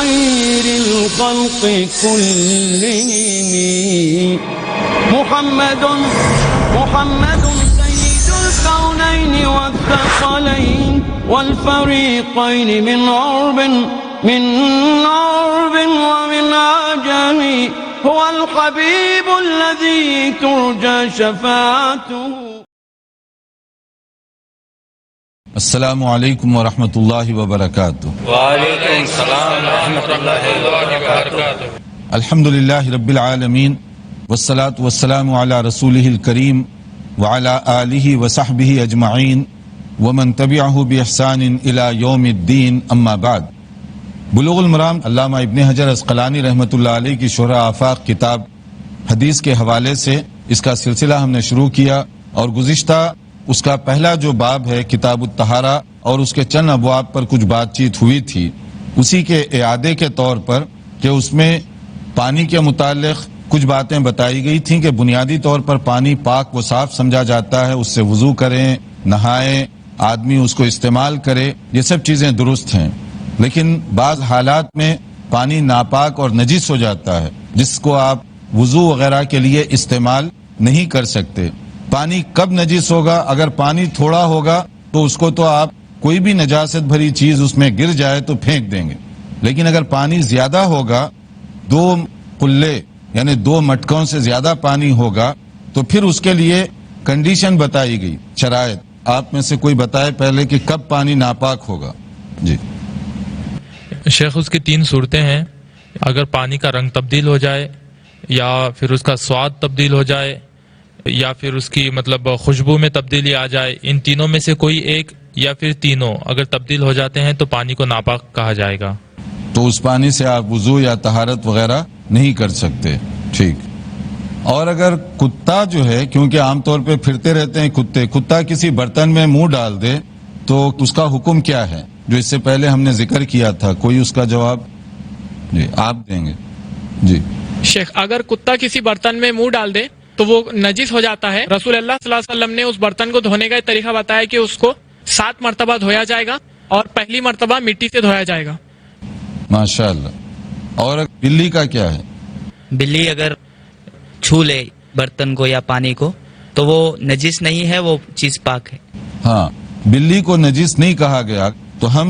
خير الخلق كلهم محمد سيد الكونين والثقلين والفريقين من عرب ومن عجم هو الحبيب الذي ترجى شفاعته. السلام علیکم ورحمۃ اللہ وبرکاتہ. وعلیکم السلام ورحمۃ اللہ وبرکاتہ. الحمد للہ رب العالمین والصلاة والسلام علی رسولہ الکریم وعلی آلہ وصحبہ اجمعین ومن تبعہ بإحسان الی یوم الدین. اما بعد. بلوغ المرام علامہ ابن حجر عسقلانی رحمۃ اللہ علیہ کی شرح آفاق کتاب حدیث کے حوالے سے اس کا سلسلہ ہم نے شروع کیا، اور گزشتہ اس کا پہلا جو باب ہے کتاب الطہارہ اور اس کے چند ابواب پر کچھ بات چیت ہوئی تھی، اسی کے اعادے کے طور پر کہ اس میں پانی کے متعلق کچھ باتیں بتائی گئی تھیں کہ بنیادی طور پر پانی پاک و صاف سمجھا جاتا ہے، اس سے وضو کریں، نہائیں، آدمی اس کو استعمال کرے، یہ سب چیزیں درست ہیں. لیکن بعض حالات میں پانی ناپاک اور نجس ہو جاتا ہے جس کو آپ وضو وغیرہ کے لیے استعمال نہیں کر سکتے. پانی کب نجس ہوگا؟ اگر پانی تھوڑا ہوگا تو اس کو تو آپ کوئی بھی نجاست بھری چیز اس میں گر جائے تو پھینک دیں گے، لیکن اگر پانی زیادہ ہوگا، 2 قلے یعنی 2 مٹکوں سے زیادہ پانی ہوگا، تو پھر اس کے لیے کنڈیشن بتائی گئی، شرائط. آپ میں سے کوئی بتائے پہلے کہ کب پانی ناپاک ہوگا؟ جی شیخ، اس کی 3 صورتیں ہیں. اگر پانی کا رنگ تبدیل ہو جائے، یا پھر اس کا سواد تبدیل ہو جائے، یا پھر اس کی خوشبو میں تبدیلی آ جائے. ان تینوں میں سے کوئی ایک یا پھر تینوں اگر تبدیل ہو جاتے ہیں تو پانی کو ناپاک کہا جائے گا. تو اس پانی سے آپ وضو یا طہارت وغیرہ نہیں کر سکتے. ٹھیک. اور اگر کتا جو ہے، کیونکہ عام طور پہ پھرتے رہتے ہیں کتا کسی برتن میں منہ ڈال دے تو اس کا حکم کیا ہے، جو اس سے پہلے ہم نے ذکر کیا تھا؟ کوئی اس کا جواب جی آپ دیں گے؟ جی شیخ، اگر کتا کسی برتن میں منہ ڈال دے تو وہ نجس ہو جاتا ہے. رسول اللہ صلی اللہ علیہ وسلم نے اس برتن کو دھونے کا طریقہ بتایا کہ اس کو 7 مرتبہ دھویا جائے گا، اور پہلی مرتبہ مٹی سے دھویا جائے گا. ماشاء اللہ. اور بلی کا کیا ہے؟ بلی اگر چھو لے برتن کو یا پانی کو تو وہ نجس نہیں ہے، وہ چیز پاک ہے. ہاں، بلی کو نجس نہیں کہا گیا. تو ہم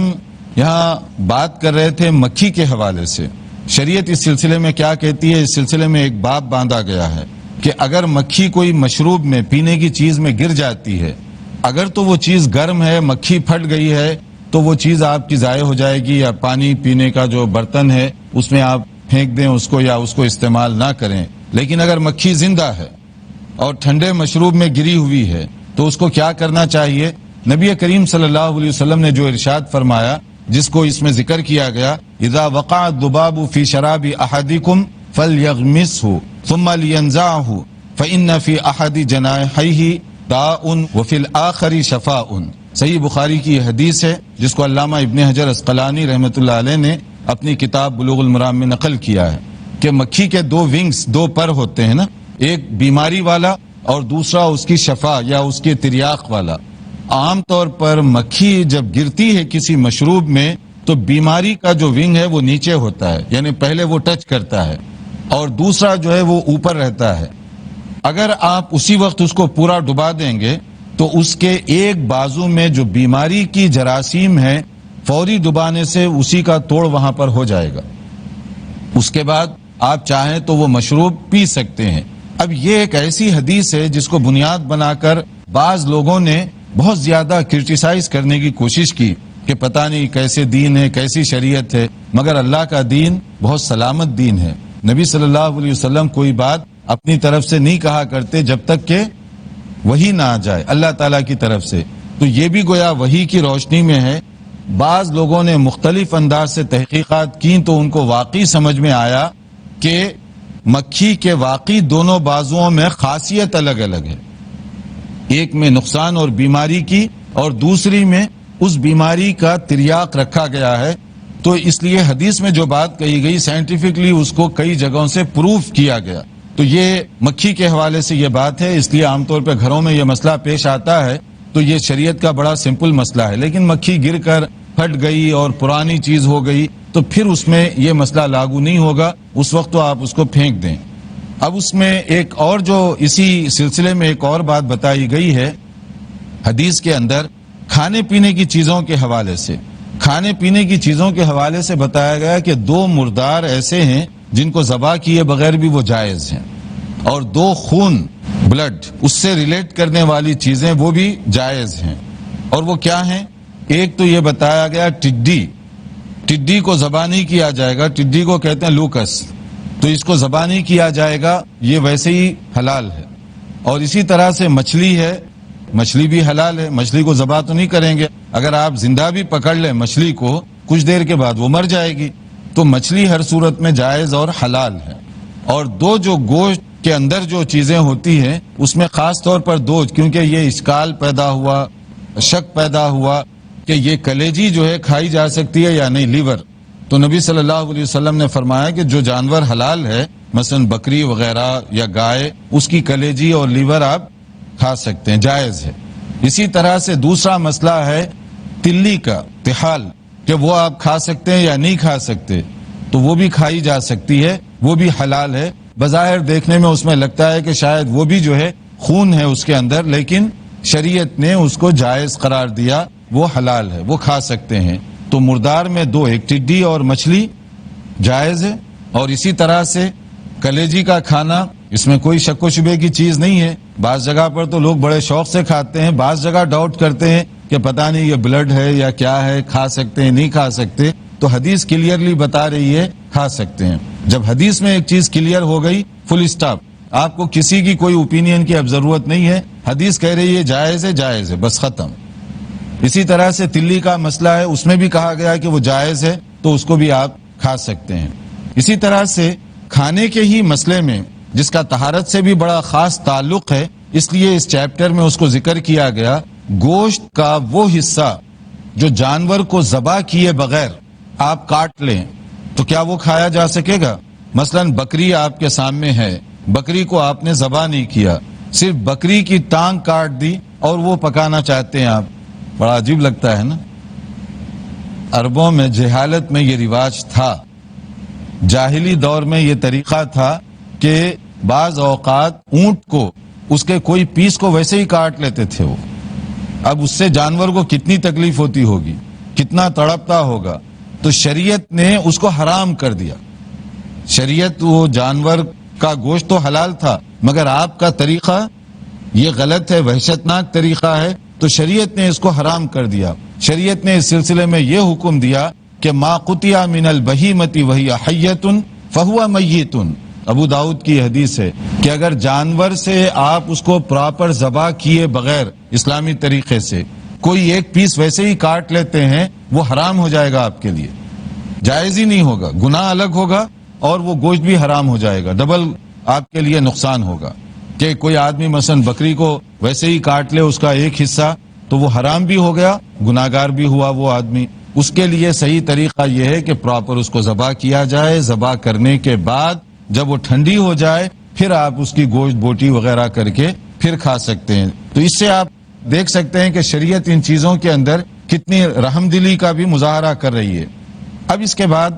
یہاں بات کر رہے تھے مکھی کے حوالے سے. شریعت اس سلسلے میں کیا کہتی ہے؟ اس سلسلے میں ایک باب باندھا گیا ہے کہ اگر مکھی کوئی مشروب میں، پینے کی چیز میں گر جاتی ہے، اگر تو وہ چیز گرم ہے، مکھی پھٹ گئی ہے، تو وہ چیز آپ کی ضائع ہو جائے گی، یا پانی پینے کا جو برتن ہے اس میں آپ پھینک دیں اس کو، یا اس کو استعمال نہ کریں. لیکن اگر مکھی زندہ ہے اور ٹھنڈے مشروب میں گری ہوئی ہے تو اس کو کیا کرنا چاہیے؟ نبی کریم صلی اللہ علیہ وسلم نے جو ارشاد فرمایا، جس کو اس میں ذکر کیا گیا، اذا وقع الذباب في شراب احدكم فليغمسه ثم لينزعه فإن في احد جناحيه داء وفي الاخر شفاء. صحیح بخاری کی یہ حدیث ہے جس کو علامہ ابن حجر عسقلانی رحمۃ اللہ علیہ نے اپنی کتاب بلوغ المرام میں نقل کیا ہے کہ مکھی کے 2 ونگز، 2 پر ہوتے ہیں نا، ایک بیماری والا اور دوسرا اس کی شفا یا اس کی تریاق والا. عام طور پر مکھی جب گرتی ہے کسی مشروب میں تو بیماری کا جو ونگ ہے وہ نیچے ہوتا ہے، یعنی پہلے وہ ٹچ کرتا ہے، اور دوسرا جو ہے وہ اوپر رہتا ہے. اگر آپ اسی وقت اس کو پورا ڈبا دیں گے تو اس کے ایک بازو میں جو بیماری کی جراثیم ہے، فوری ڈبانے سے اسی کا توڑ وہاں پر ہو جائے گا. اس کے بعد آپ چاہیں تو وہ مشروب پی سکتے ہیں. اب یہ ایک ایسی حدیث ہے جس کو بنیاد بنا کر بعض لوگوں نے بہت زیادہ کرٹیسائز کرنے کی کوشش کی کہ پتہ نہیں کیسے دین ہے، کیسی شریعت ہے. مگر اللہ کا دین بہت سلامت دین ہے. نبی صلی اللہ علیہ وسلم کوئی بات اپنی طرف سے نہیں کہا کرتے جب تک کہ وحی نہ آ جائے اللہ تعالیٰ کی طرف سے. تو یہ بھی گویا وحی کی روشنی میں ہے. بعض لوگوں نے مختلف انداز سے تحقیقات کی تو ان کو واقعی سمجھ میں آیا کہ مکھی کے واقعی دونوں بازوؤں میں خاصیت الگ الگ ہے. ایک میں نقصان اور بیماری کی، اور دوسری میں اس بیماری کا تریاق رکھا گیا ہے. تو اس لیے حدیث میں جو بات کہی گئی سائنٹیفکلی اس کو کئی جگہوں سے پروف کیا گیا. تو یہ مکھی کے حوالے سے یہ بات ہے. اس لیے عام طور پہ گھروں میں یہ مسئلہ پیش آتا ہے تو یہ شریعت کا بڑا سمپل مسئلہ ہے. لیکن مکھی گر کر پھٹ گئی اور پرانی چیز ہو گئی تو پھر اس میں یہ مسئلہ لاگو نہیں ہوگا، اس وقت تو آپ اس کو پھینک دیں۔ اب اس میں ایک اور جو اسی سلسلے میں ایک اور بات بتائی گئی ہے حدیث کے اندر، کھانے پینے کی چیزوں کے حوالے سے، کھانے پینے کی چیزوں کے حوالے سے بتایا گیا کہ 2 مردار ایسے ہیں جن کو ذبح کیے بغیر بھی وہ جائز ہیں، اور 2 خون بلڈ اس سے ریلیٹ کرنے والی چیزیں وہ بھی جائز ہیں۔ اور وہ کیا ہیں؟ ایک تو یہ بتایا گیا ٹڈی کو ذبح نہیں کیا جائے گا، ٹڈی کو کہتے ہیں لوکس، تو اس کو ذبح نہیں کیا جائے گا، یہ ویسے ہی حلال ہے۔ اور اسی طرح سے مچھلی ہے، مچھلی بھی حلال ہے، مچھلی کو ذبح تو نہیں کریں گے، اگر آپ زندہ بھی پکڑ لیں مچھلی کو کچھ دیر کے بعد وہ مر جائے گی، تو مچھلی ہر صورت میں جائز اور حلال ہے۔ اور 2 جو گوشت کے اندر جو چیزیں ہوتی ہیں اس میں خاص طور پر 2، کیونکہ یہ اشکال پیدا ہوا، شک پیدا ہوا کہ یہ کلیجی جو ہے کھائی جا سکتی ہے یا نہیں، لیور، تو نبی صلی اللہ علیہ وسلم نے فرمایا کہ جو جانور حلال ہے مثلا بکری وغیرہ یا گائے، اس کی کلیجی اور لیور آپ کھا سکتے ہیں، جائز ہے۔ اسی طرح سے دوسرا مسئلہ ہے تلی کا، تحال، کہ وہ آپ کھا سکتے ہیں یا نہیں کھا سکتے، تو وہ بھی کھائی جا سکتی ہے، وہ بھی حلال ہے۔ بظاہر دیکھنے میں اس میں لگتا ہے کہ شاید وہ بھی جو ہے خون ہے اس کے اندر، لیکن شریعت نے اس کو جائز قرار دیا، وہ حلال ہے، وہ کھا سکتے ہیں۔ تو مردار میں 2، ایک ٹڈی اور مچھلی جائز ہے، اور اسی طرح سے کلیجی کا کھانا، اس میں کوئی شک و شبے کی چیز نہیں ہے۔ بعض جگہ پر تو لوگ بڑے شوق سے کھاتے ہیں، بعض جگہ ڈاؤٹ کرتے ہیں کہ پتہ نہیں یہ بلڈ ہے یا کیا ہے، کھا سکتے ہیں نہیں کھا سکتے، تو حدیث کلیئرلی بتا رہی ہے کھا سکتے ہیں۔ جب حدیث میں ایک چیز کلیئر ہو گئی، فل اسٹاپ، آپ کو کسی کی کوئی اوپینین کی اب ضرورت نہیں ہے، حدیث کہہ رہی ہے جائز ہے، جائز ہے، بس ختم۔ اسی طرح سے تلی کا مسئلہ ہے، اس میں بھی کہا گیا کہ وہ جائز ہے، تو اس کو بھی آپ کھا سکتے ہیں۔ اسی طرح سے کھانے کے ہی مسئلے میں جس کا طہارت سے بھی بڑا خاص تعلق ہے، اس لیے اس چیپٹر میں اس کو ذکر کیا گیا، گوشت کا وہ حصہ جو جانور کو ذبح کیے بغیر آپ کاٹ لیں تو کیا وہ کھایا جا سکے گا؟ مثلا بکری آپ کے سامنے ہے، بکری کو آپ نے ذبح نہیں کیا، صرف بکری کی ٹانگ کاٹ دی اور وہ پکانا چاہتے ہیں آپ، بڑا عجیب لگتا ہے نا۔ عربوں میں جہالت میں یہ رواج تھا، جاہلی دور میں یہ طریقہ تھا کہ بعض اوقات اونٹ کو اس کے کوئی پیس کو ویسے ہی کاٹ لیتے تھے وہ، اب اس سے جانور کو کتنی تکلیف ہوتی ہوگی، کتنا تڑپتا ہوگا، تو شریعت نے اس کو حرام کر دیا۔ شریعت وہ جانور کا گوشت تو حلال تھا، مگر آپ کا طریقہ یہ غلط ہے، وحشتناک طریقہ ہے، تو شریعت نے اس کو حرام کر دیا۔ شریعت نے اس سلسلے میں یہ حکم دیا کہ ما قطع من البہیمۃ وہی حیۃ فہو میت، ابو داؤد کی حدیث ہے کہ اگر جانور سے آپ اس کو پراپر ذبح کیے بغیر اسلامی طریقے سے کوئی ایک پیس ویسے ہی کاٹ لیتے ہیں، وہ حرام ہو جائے گا آپ کے لیے، جائز ہی نہیں ہوگا، گناہ الگ ہوگا اور وہ گوشت بھی حرام ہو جائے گا، ڈبل آپ کے لیے نقصان ہوگا۔ کہ کوئی آدمی مثلا بکری کو ویسے ہی کاٹ لے اس کا ایک حصہ، تو وہ حرام بھی ہو گیا، گناہگار بھی ہوا وہ آدمی۔ اس کے لیے صحیح طریقہ یہ ہے کہ پراپر اس کو ذبح کیا جائے، ذبح کرنے کے بعد جب وہ ٹھنڈی ہو جائے پھر آپ اس کی گوشت بوٹی وغیرہ کر کے پھر کھا سکتے ہیں۔ تو اس سے آپ دیکھ سکتے ہیں کہ شریعت ان چیزوں کے اندر کتنی رحم دلی کا بھی مظاہرہ کر رہی ہے۔ اب اس کے بعد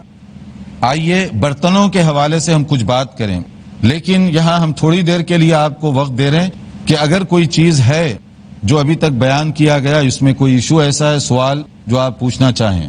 آئیے برتنوں کے حوالے سے ہم کچھ بات کریں، لیکن یہاں ہم تھوڑی دیر کے لیے آپ کو وقت دے رہے ہیں کہ اگر کوئی چیز ہے جو ابھی تک بیان کیا گیا، اس میں کوئی ایشو ایسا ہے، سوال جو آپ پوچھنا چاہیں،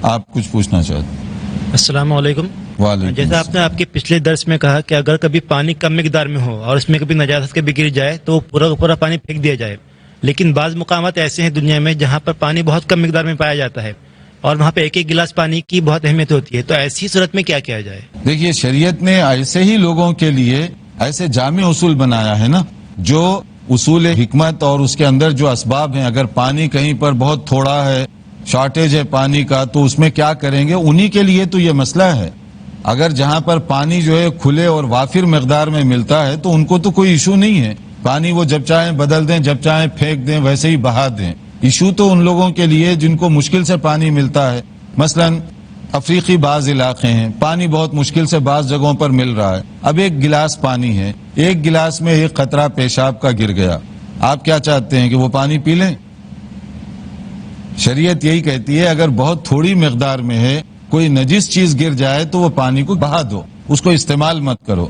آپ کچھ پوچھنا چاہتے ہیں۔ السلام علیکم۔ وعلیکم جیسا آپ نے آپ کے پچھلے درس میں کہا کہ اگر کبھی پانی کم مقدار میں ہو اور اس میں کبھی نجاست کے بھی گر جائے تو پورا کا پورا پانی پھینک دیا جائے، لیکن بعض مقامات ایسے ہیں دنیا میں جہاں پر پانی بہت کم مقدار میں پایا جاتا ہے اور وہاں پہ ایک ایک گلاس پانی کی بہت اہمیت ہوتی ہے، تو ایسی صورت میں کیا کیا جائے؟ دیکھیے شریعت نے ایسے ہی لوگوں کے لیے ایسے جامع اصول بنایا ہے نا، جو اصول حکمت اور اس کے اندر جو اسباب ہیں، اگر پانی کہیں پر بہت تھوڑا ہے، شارٹیج ہے پانی کا، تو اس میں کیا کریں گے، انہی کے لیے تو یہ مسئلہ ہے۔ اگر جہاں پر پانی جو ہے کھلے اور وافر مقدار میں ملتا ہے تو ان کو تو کوئی ایشو نہیں ہے، پانی وہ جب چاہیں بدل دیں، جب چاہیں پھینک دیں، ویسے ہی بہا دیں۔ ایشو تو ان لوگوں کے لیے جن کو مشکل سے پانی ملتا ہے، مثلا افریقی بعض علاقے ہیں، پانی بہت مشکل سے بعض جگہوں پر مل رہا ہے، اب ایک گلاس پانی ہے، ایک گلاس میں ایک قطرہ پیشاب کا گر گیا، آپ کیا چاہتے ہیں کہ وہ پانی پی لیں؟ شریعت یہی کہتی ہے اگر بہت تھوڑی مقدار میں ہے کوئی نجس چیز گر جائے تو وہ پانی کو بہا دو، اس کو استعمال مت کرو.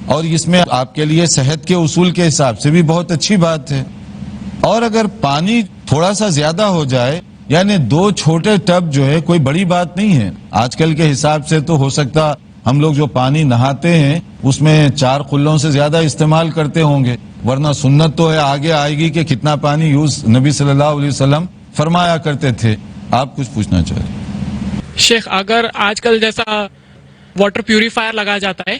اور اس میں آپ کے لیے صحت کے اصول کے حساب سے بھی بہت اچھی بات ہے. اور اگر پانی تھوڑا سا زیادہ ہو جائے، یعنی 2 چھوٹے ٹب جو ہے کوئی بڑی بات نہیں ہے. آج کل کے حساب سے تو ہو سکتا ہم لوگ جو پانی نہاتے ہیں اس میں 4 قلوں سے زیادہ استعمال کرتے ہوں گے، ورنہ سنت تو ہے آگے آئے گی کہ کتنا پانی یوز نبی صلی اللہ علیہ وسلم فرمایا کرتے تھے. آپ کچھ پوچھنا چاہ رہے ہیں؟ شیخ، اگر آج کل جیسا واٹر پیوریفائر لگایا جاتا ہے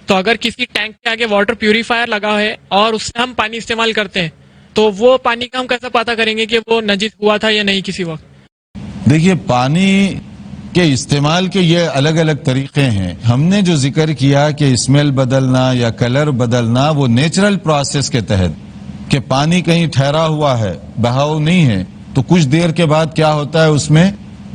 تو اگر کسی ٹینک کے آگے واٹر پیوریفائر لگا ہے اور اس سے ہم پانی استعمال کرتے ہیں تو وہ پانی کا ہم کیسے پتہ کریں گے کہ وہ نجس ہوا تھا یا نہیں کسی وقت؟ دیکھیے، پانی کے استعمال کے یہ الگ الگ طریقے ہیں. ہم نے جو ذکر کیا کہ اسمیل بدلنا یا کلر بدلنا، وہ نیچرل پروسیس کے تحت کہ پانی کہیں ٹھہرا ہوا ہے، بہاؤ نہیں ہے، تو کچھ دیر کے بعد کیا ہوتا ہے اس میں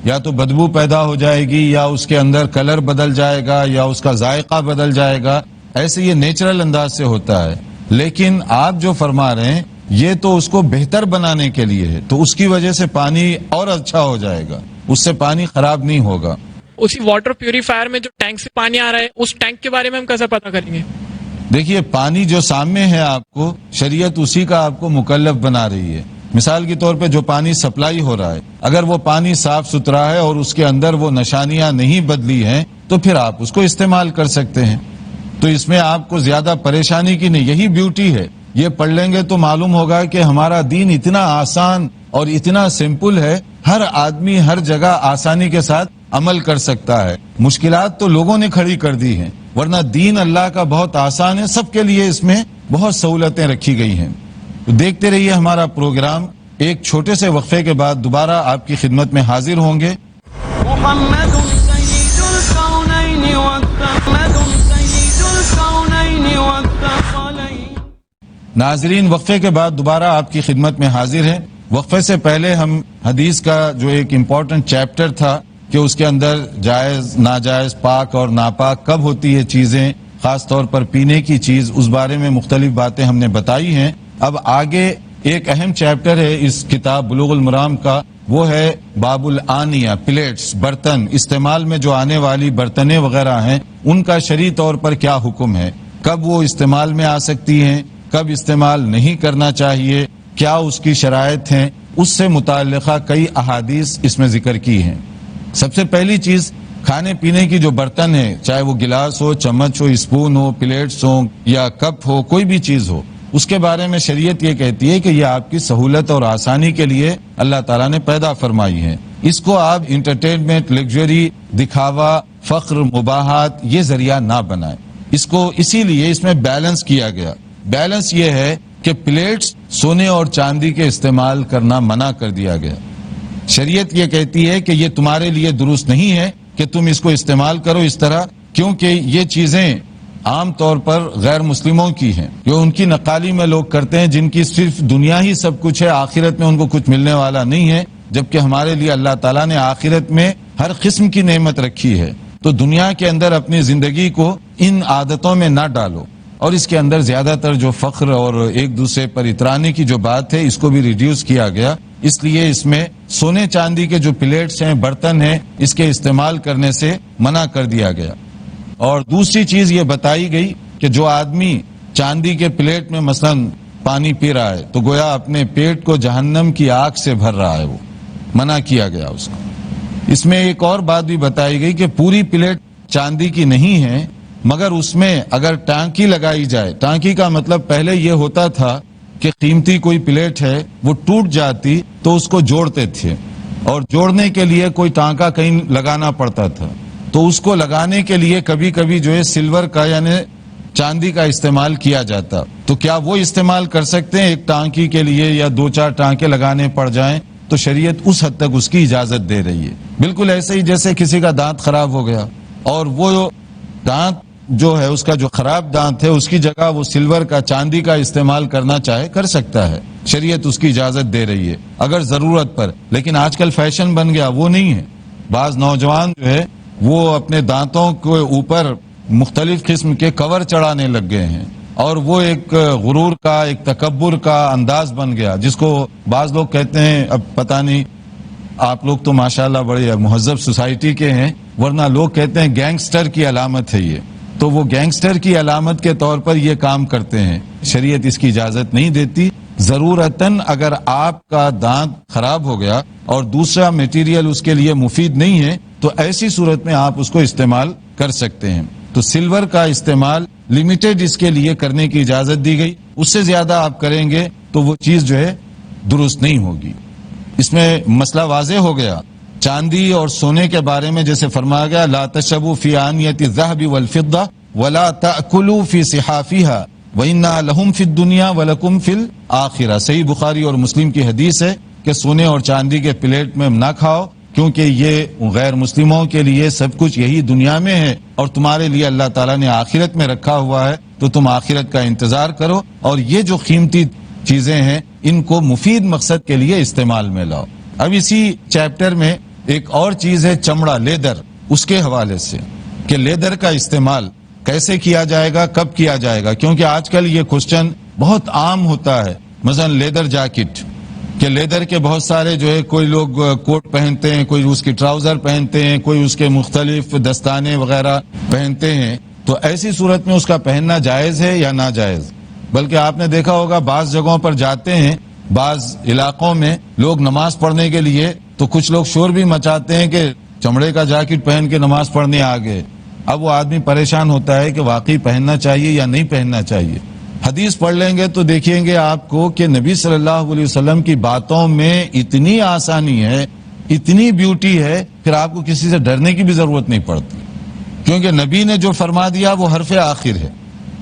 یا تو بدبو پیدا ہو جائے گی یا اس کے اندر کلر بدل جائے گا یا اس کا ذائقہ بدل جائے گا. ایسے یہ نیچرل انداز سے ہوتا ہے. لیکن آپ جو فرما رہے ہیں یہ تو اس کو بہتر بنانے کے لیے ہے، تو اس کی وجہ سے پانی اور اچھا ہو جائے گا، اس سے پانی خراب نہیں ہوگا. اسی واٹر پیوریفائر میں جو ٹینک سے پانی آ رہا ہے اس ٹینک کے بارے میں ہم کیسے پتہ کریں گے؟ دیکھیے، پانی جو سامنے ہے آپ کو، شریعت اسی کا آپ کو مکلف بنا رہی ہے. مثال کے طور پہ جو پانی سپلائی ہو رہا ہے، اگر وہ پانی صاف ستھرا ہے اور اس کے اندر وہ نشانیاں نہیں بدلی ہیں تو پھر آپ اس کو استعمال کر سکتے ہیں. تو اس میں آپ کو زیادہ پریشانی کی نہیں. یہی بیوٹی ہے. یہ پڑھ لیں گے تو معلوم ہوگا کہ ہمارا دین اتنا آسان اور اتنا سمپل ہے، ہر آدمی ہر جگہ آسانی کے ساتھ عمل کر سکتا ہے. مشکلات تو لوگوں نے کھڑی کر دی ہیں، ورنہ دین اللہ کا بہت آسان ہے. سب کے لیے اس میں بہت سہولتیں رکھی گئی ہیں. دیکھتے رہیے ہمارا پروگرام. ایک چھوٹے سے وقفے کے بعد دوبارہ آپ کی خدمت میں حاضر ہوں گے. محمد سید الکونین والثقلین. ناظرین، وقفے کے بعد دوبارہ آپ کی خدمت میں حاضر ہیں. وقفے سے پہلے ہم حدیث کا جو ایک امپورٹنٹ چیپٹر تھا کہ اس کے اندر جائز ناجائز، پاک اور ناپاک کب ہوتی ہے چیزیں، خاص طور پر پینے کی چیز، اس بارے میں مختلف باتیں ہم نے بتائی ہیں. اب آگے ایک اہم چیپٹر ہے اس کتاب بلوغ المرام کا، وہ ہے باب الآنیہ، پلیٹس، برتن. استعمال میں جو آنے والی برتنیں وغیرہ ہیں ان کا شرعی طور پر کیا حکم ہے، کب وہ استعمال میں آ سکتی ہیں، کب استعمال نہیں کرنا چاہیے، کیا اس کی شرائط ہیں. اس سے متعلقہ کئی احادیث اس میں ذکر کی ہیں. سب سے پہلی چیز، کھانے پینے کی جو برتن ہے، چاہے وہ گلاس ہو، چمچ ہو، اسپون ہو، پلیٹس ہو یا کپ ہو، کوئی بھی چیز ہو، اس کے بارے میں شریعت یہ کہتی ہے کہ یہ آپ کی سہولت اور آسانی کے لیے اللہ تعالیٰ نے پیدا فرمائی ہے. اس کو آپ انٹرٹینمنٹ، لگژری، دکھاوا، فخر، مباحات یہ ذریعہ نہ بنائیں. اس کو اسی لیے اس میں بیلنس کیا گیا. بیلنس یہ ہے کہ پلیٹس سونے اور چاندی کے استعمال کرنا منع کر دیا گیا. شریعت یہ کہتی ہے کہ یہ تمہارے لیے درست نہیں ہے کہ تم اس کو استعمال کرو اس طرح، کیونکہ یہ چیزیں عام طور پر غیر مسلموں کی ہیں، جو ان کی نقالی میں لوگ کرتے ہیں، جن کی صرف دنیا ہی سب کچھ ہے، آخرت میں ان کو کچھ ملنے والا نہیں ہے. جبکہ ہمارے لیے اللہ تعالیٰ نے آخرت میں ہر قسم کی نعمت رکھی ہے. تو دنیا کے اندر اپنی زندگی کو ان عادتوں میں نہ ڈالو. اور اس کے اندر زیادہ تر جو فخر اور ایک دوسرے پر اترانے کی جو بات ہے، اس کو بھی ریڈیوس کیا گیا. اس لیے اس میں سونے چاندی کے جو پلیٹس ہیں، برتن ہیں، اس کے استعمال کرنے سے منع کر دیا گیا. اور دوسری چیز یہ بتائی گئی کہ جو آدمی چاندی کے پلیٹ میں مثلا پانی پی رہا ہے تو گویا اپنے پیٹ کو جہنم کی آگ سے بھر رہا ہے، وہ منع کیا گیا اس کو. اس میں ایک اور بات بھی بتائی گئی کہ پوری پلیٹ چاندی کی نہیں ہے، مگر اس میں اگر ٹانکی لگائی جائے. ٹانکی کا مطلب پہلے یہ ہوتا تھا کہ قیمتی کوئی پلیٹ ہے وہ ٹوٹ جاتی تو اس کو جوڑتے تھے، اور جوڑنے کے لیے کوئی ٹانکا کہیں لگانا پڑتا تھا. تو اس کو لگانے کے لیے کبھی کبھی جو ہے سلور کا یعنی چاندی کا استعمال کیا جاتا. تو کیا وہ استعمال کر سکتے ہیں ایک ٹانکی کے لیے، یا 2-4 ٹانکے لگانے پڑ جائیں؟ تو شریعت اس حد تک اس کی اجازت دے رہی ہے. بالکل ایسے ہی جیسے کسی کا دانت خراب ہو گیا اور وہ دانت جو ہے اس کا جو خراب دانت ہے اس کی جگہ وہ سلور کا، چاندی کا استعمال کرنا چاہے کر سکتا ہے. شریعت اس کی اجازت دے رہی ہے اگر ضرورت پر. لیکن آج کل فیشن بن گیا، وہ نہیں ہے. بعض نوجوان جو ہے وہ اپنے دانتوں کے اوپر مختلف قسم کے کور چڑھانے لگ گئے ہیں، اور وہ ایک غرور کا، ایک تکبر کا انداز بن گیا، جس کو بعض لوگ کہتے ہیں، اب پتہ نہیں آپ لوگ تو ماشاءاللہ بڑے مہذب سوسائٹی کے ہیں، ورنہ لوگ کہتے ہیں گینگسٹر کی علامت ہے یہ، تو وہ گینگسٹر کی علامت کے طور پر یہ کام کرتے ہیں. شریعت اس کی اجازت نہیں دیتی. ضرورتاً اگر آپ کا دانت خراب ہو گیا اور دوسرا میٹیریل اس کے لیے مفید نہیں ہے تو ایسی صورت میں آپ اس کو استعمال کر سکتے ہیں. تو سلور کا استعمال لمیٹڈ اس کے لیے کرنے کی اجازت دی گئی. اس سے زیادہ آپ کریں گے تو وہ چیز جو ہے درست نہیں ہوگی. اس میں مسئلہ واضح ہو گیا. چاندی اور سونے کے بارے میں جیسے فرمایا گیا لا تشربوا فی آنیۃ الذهب والفضة ولا تأکلوا فی صحافها وَإِنَّا لَهُمْ فِي الدُّنْيَا وَلَكُمْ فِي الْآخِرَةِ. صحیح بخاری اور مسلم کی حدیث ہے کہ سونے اور چاندی کے پلیٹ میں نہ کھاؤ، کیونکہ یہ غیر مسلموں کے لیے سب کچھ یہی دنیا میں ہے اور تمہارے لیے اللہ تعالیٰ نے آخرت میں رکھا ہوا ہے، تو تم آخرت کا انتظار کرو اور یہ جو قیمتی چیزیں ہیں ان کو مفید مقصد کے لیے استعمال میں لاؤ. اب اسی چیپٹر میں ایک اور چیز ہے چمڑا، لیدر، اس کے حوالے سے کہ لیدر کا استعمال کیسے کیا جائے گا، کب کیا جائے گا، کیونکہ آج کل یہ کوسچن بہت عام ہوتا ہے. مثلا لیدر جیکٹ، کہ لیدر کے بہت سارے جو ہے کوئی لوگ کوٹ پہنتے ہیں، کوئی اس کی ٹراؤزر پہنتے ہیں، کوئی اس کے مختلف دستانے وغیرہ پہنتے ہیں. تو ایسی صورت میں اس کا پہننا جائز ہے یا ناجائز؟ بلکہ آپ نے دیکھا ہوگا بعض جگہوں پر جاتے ہیں، بعض علاقوں میں لوگ نماز پڑھنے کے لیے تو کچھ لوگ شور بھی مچاتے ہیں کہ چمڑے کا جیکٹ پہن کے نماز پڑھنے آ گئے. اب وہ آدمی پریشان ہوتا ہے کہ واقعی پہننا چاہیے یا نہیں پہننا چاہیے. حدیث پڑھ لیں گے تو دیکھیں گے آپ کو کہ نبی صلی اللہ علیہ وسلم کی باتوں میں اتنی آسانی ہے، اتنی بیوٹی ہے، پھر آپ کو کسی سے ڈرنے کی بھی ضرورت نہیں پڑتی، کیونکہ نبی نے جو فرما دیا وہ حرف آخر ہے.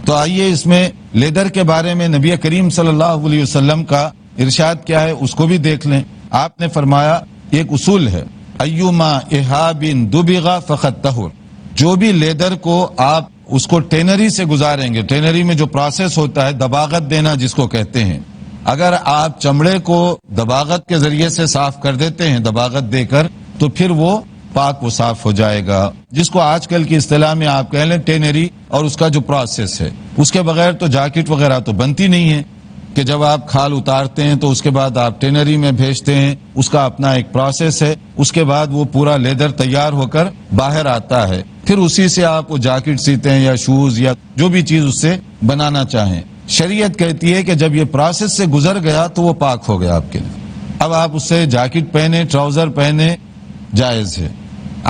تو آئیے اس میں لیدر کے بارے میں نبی کریم صلی اللہ علیہ وسلم کا ارشاد کیا ہے اس کو بھی دیکھ لیں. آپ نے فرمایا ایک اصول ہے، ایما احاب دبغ فقد طہر. جو بھی لیدر کو آپ اس کو ٹینری سے گزاریں گے، ٹینری میں جو پروسیس ہوتا ہے دباغت دینا جس کو کہتے ہیں، اگر آپ چمڑے کو دباغت کے ذریعے سے صاف کر دیتے ہیں، دباغت دے کر، تو پھر وہ پاک و صاف ہو جائے گا. جس کو آج کل کی اصطلاح میں آپ کہہ لیں ٹینری، اور اس کا جو پروسیس ہے اس کے بغیر تو جیکٹ وغیرہ تو بنتی نہیں ہے، کہ جب آپ کھال اتارتے ہیں تو اس کے بعد آپ ٹینری میں بھیجتے ہیں، اس کا اپنا ایک پروسیس ہے، اس کے بعد وہ پورا لیدر تیار ہو کر باہر آتا ہے، پھر اسی سے آپ وہ جیکٹ سیتے ہیں یا شوز یا جو بھی چیز اس سے بنانا چاہیں. شریعت کہتی ہے کہ جب یہ پروسیس سے گزر گیا تو وہ پاک ہو گیا آپ کے لیے. اب آپ اس سے جیکٹ پہنے، ٹراؤزر پہنے، جائز ہے.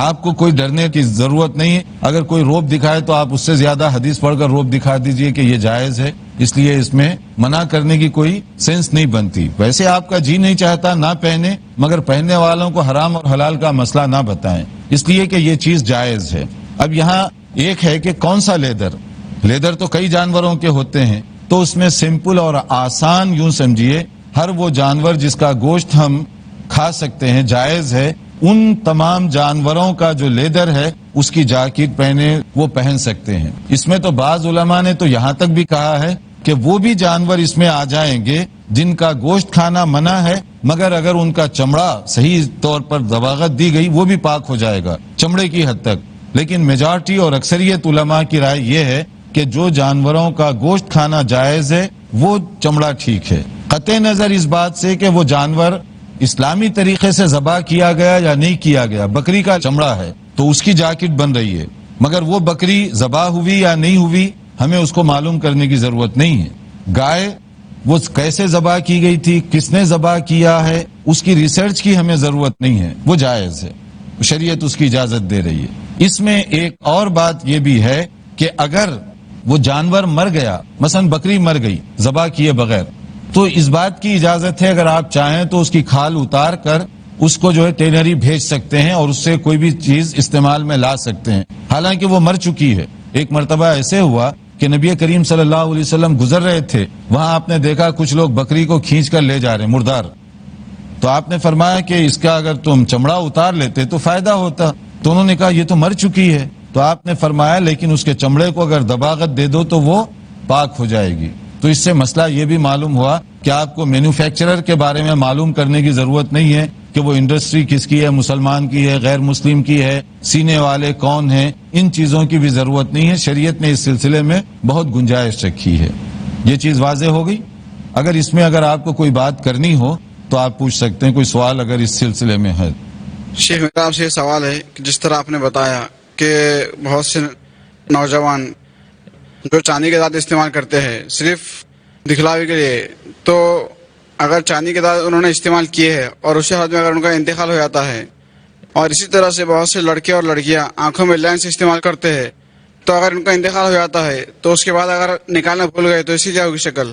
آپ کو کوئی ڈرنے کی ضرورت نہیں ہے. اگر کوئی روب دکھائے تو آپ اس سے زیادہ حدیث پڑھ کر روب دکھا دیجئے کہ یہ جائز ہے، اس لیے اس میں منع کرنے کی کوئی سینس نہیں بنتی. ویسے آپ کا جی نہیں چاہتا نہ پہنے، مگر پہننے والوں کو حرام اور حلال کا مسئلہ نہ بتائیں، اس لیے کہ یہ چیز جائز ہے. اب یہاں ایک ہے کہ کون سا لیدر، لیدر تو کئی جانوروں کے ہوتے ہیں، تو اس میں سمپل اور آسان یوں سمجھیے ہر وہ جانور جس کا گوشت ہم کھا سکتے ہیں جائز ہے، ان تمام جانوروں کا جو لیدر ہے اس کی جیکٹ پہنے وہ پہن سکتے ہیں. اس میں تو بعض علماء نے تو یہاں تک بھی کہا ہے کہ وہ بھی جانور اس میں آ جائیں گے جن کا گوشت کھانا منع ہے، مگر اگر ان کا چمڑا صحیح طور پر دباغت دی گئی وہ بھی پاک ہو جائے گا چمڑے کی حد تک. لیکن میجارٹی اور اکثریت علماء کی رائے یہ ہے کہ جو جانوروں کا گوشت کھانا جائز ہے وہ چمڑا ٹھیک ہے، قطع نظر اس بات سے کہ وہ جانور اسلامی طریقے سے ذبح کیا گیا یا نہیں کیا گیا. بکری کا چمڑا ہے تو اس کی جیکٹ بن رہی ہے، مگر وہ بکری ذبح ہوئی یا نہیں ہوئی ہمیں اس کو معلوم کرنے کی ضرورت نہیں ہے. گائے وہ کیسے ذبح کی گئی تھی، کس نے ذبح کیا ہے، اس کی ریسرچ کی ہمیں ضرورت نہیں ہے، وہ جائز ہے، شریعت اس کی اجازت دے رہی ہے. اس میں ایک اور بات یہ بھی ہے کہ اگر وہ جانور مر گیا، مثلا بکری مر گئی ذبح کیے بغیر، تو اس بات کی اجازت ہے اگر آپ چاہیں تو اس کی کھال اتار کر اس کو جو ہے ٹینری بھیج سکتے ہیں اور اس سے کوئی بھی چیز استعمال میں لا سکتے ہیں، حالانکہ وہ مر چکی ہے. ایک مرتبہ ایسے ہوا کہ نبی کریم صلی اللہ علیہ وسلم گزر رہے تھے، وہاں آپ نے دیکھا کچھ لوگ بکری کو کھینچ کر لے جا رہے ہیں مردار. تو آپ نے فرمایا کہ اس کا اگر تم چمڑا اتار لیتے تو فائدہ ہوتا. تو انہوں نے کہا یہ تو مر چکی ہے. تو آپ نے فرمایا لیکن اس کے چمڑے کو اگر دباغت دے دو تو وہ پاک ہو جائے گی. تو اس سے مسئلہ یہ بھی معلوم ہوا کہ آپ کو مینوفیکچرر کے بارے میں معلوم کرنے کی ضرورت نہیں ہے کہ وہ انڈسٹری کس کی ہے، مسلمان کی ہے، غیر مسلم کی ہے، سینے والے کون ہیں، ان چیزوں کی بھی ضرورت نہیں ہے. شریعت نے اس سلسلے میں بہت گنجائش رکھی ہے. یہ چیز واضح ہو گئی. اگر اس میں اگر آپ کو کوئی بات کرنی ہو تو آپ پوچھ سکتے ہیں کوئی سوال اگر اس سلسلے میں ہے. شیخ میرا آپ سے یہ سوال ہے کہ جس طرح آپ نے بتایا کہ بہت سے نوجوان جو چاندی کے دانت استعمال کرتے ہیں صرف دکھلاوے کے لیے، تو اگر چاندی کے دانت انہوں نے استعمال کیے ہیں اور اسی حالت میں اگر ان کا انتقال ہو جاتا ہے، اور اسی طرح سے بہت سے لڑکے اور لڑکیاں آنکھوں میں لینس استعمال کرتے ہیں، تو اگر ان کا انتقال ہو جاتا ہے تو اس کے بعد اگر نکالنا بھول گئے تو اسی کیا ہوگی شکل؟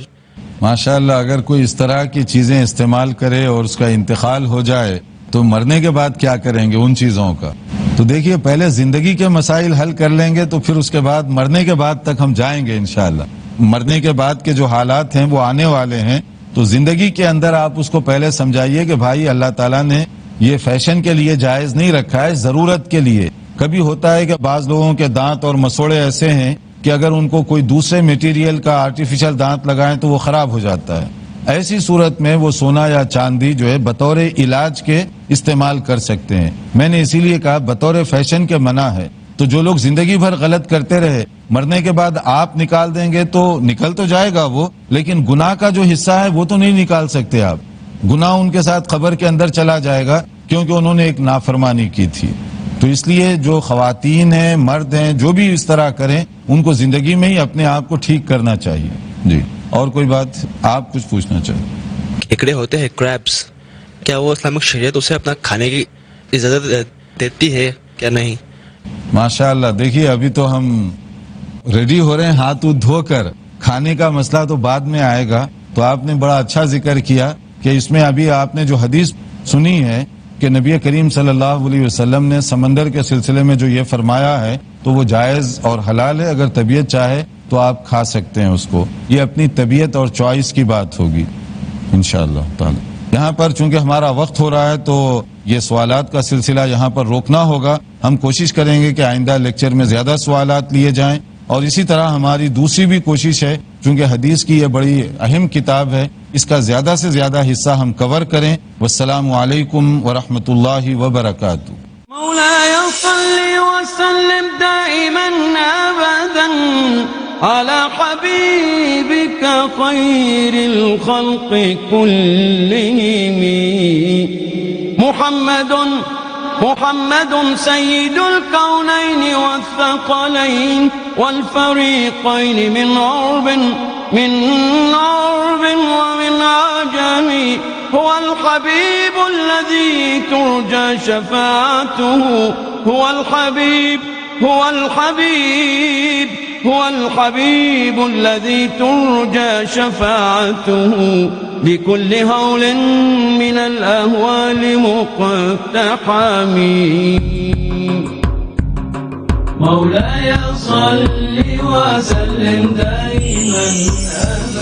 ماشاء اللہ، اگر کوئی اس طرح کی چیزیں استعمال کرے اور اس کا انتقال ہو جائے تو مرنے کے بعد کیا کریں گے ان چیزوں کا؟ تو دیکھیے پہلے زندگی کے مسائل حل کر لیں گے تو پھر اس کے بعد مرنے کے بعد تک ہم جائیں گے انشاءاللہ. مرنے کے بعد کے جو حالات ہیں وہ آنے والے ہیں، تو زندگی کے اندر آپ اس کو پہلے سمجھائیے کہ بھائی اللہ تعالیٰ نے یہ فیشن کے لیے جائز نہیں رکھا ہے، ضرورت کے لیے. کبھی ہوتا ہے کہ بعض لوگوں کے دانت اور مسوڑے ایسے ہیں کہ اگر ان کو کوئی دوسرے میٹیریل کا آرٹیفیشل دانت لگائیں تو وہ خراب ہو جاتا ہے. ایسی صورت میں وہ سونا یا چاندی جو ہے بطور علاج کے استعمال کر سکتے ہیں. میں نے اسی لیے کہا بطور فیشن کے منع ہے. تو جو لوگ زندگی بھر غلط کرتے رہے، مرنے کے بعد آپ نکال دیں گے تو نکل تو جائے گا وہ، لیکن گناہ کا جو حصہ ہے وہ تو نہیں نکال سکتے آپ. گناہ ان کے ساتھ قبر کے اندر چلا جائے گا کیونکہ انہوں نے ایک نافرمانی کی تھی. تو اس لیے جو خواتین ہیں، مرد ہیں، جو بھی اس طرح کریں ان کو زندگی میں ہی اپنے آپ کو ٹھیک کرنا چاہیے. جی اور کوئی بات آپ کچھ پوچھنا چاہیں؟ کیکڑے ہوتے ہیں کریبس، کیا وہ اسلامک شریعت اسے اپنا کھانے کی اجازت دیتی ہے کیا نہیں؟ ماشاء اللہ، دیکھیے ابھی تو ہم ریڈی ہو رہے ہیں ہاتھ دھو کر، کھانے کا مسئلہ تو بعد میں آئے گا. تو آپ نے بڑا اچھا ذکر کیا کہ اس میں ابھی آپ نے جو حدیث سنی ہے کہ نبی کریم صلی اللہ علیہ وسلم نے سمندر کے سلسلے میں جو یہ فرمایا ہے تو وہ جائز اور حلال ہے. اگر طبیعت چاہے تو آپ کھا سکتے ہیں اس کو. یہ اپنی طبیعت اور چوائس کی بات ہوگی انشاءاللہ تعالی. یہاں پر چونکہ ہمارا وقت ہو رہا ہے تو یہ سوالات کا سلسلہ یہاں پر روکنا ہوگا. ہم کوشش کریں گے کہ آئندہ لیکچر میں زیادہ سوالات لیے جائیں، اور اسی طرح ہماری دوسری بھی کوشش ہے چونکہ حدیث کی یہ بڑی اہم کتاب ہے، اس کا زیادہ سے زیادہ حصہ ہم کور کریں. والسلام علیکم ورحمۃ اللہ وبرکاتہ. مولاي صل وسلم دائما أبدا على حبيبك خير الخلق كلهم محمد سيد الكونين والثقلين والفريقين من عرب ومن عجم هو الحبيب الذي ترجى شفاعته هو الحبيب الذي ترجى شفاعته بكل هول من الأهوال مقتحم. مولاي صل وسلم دائما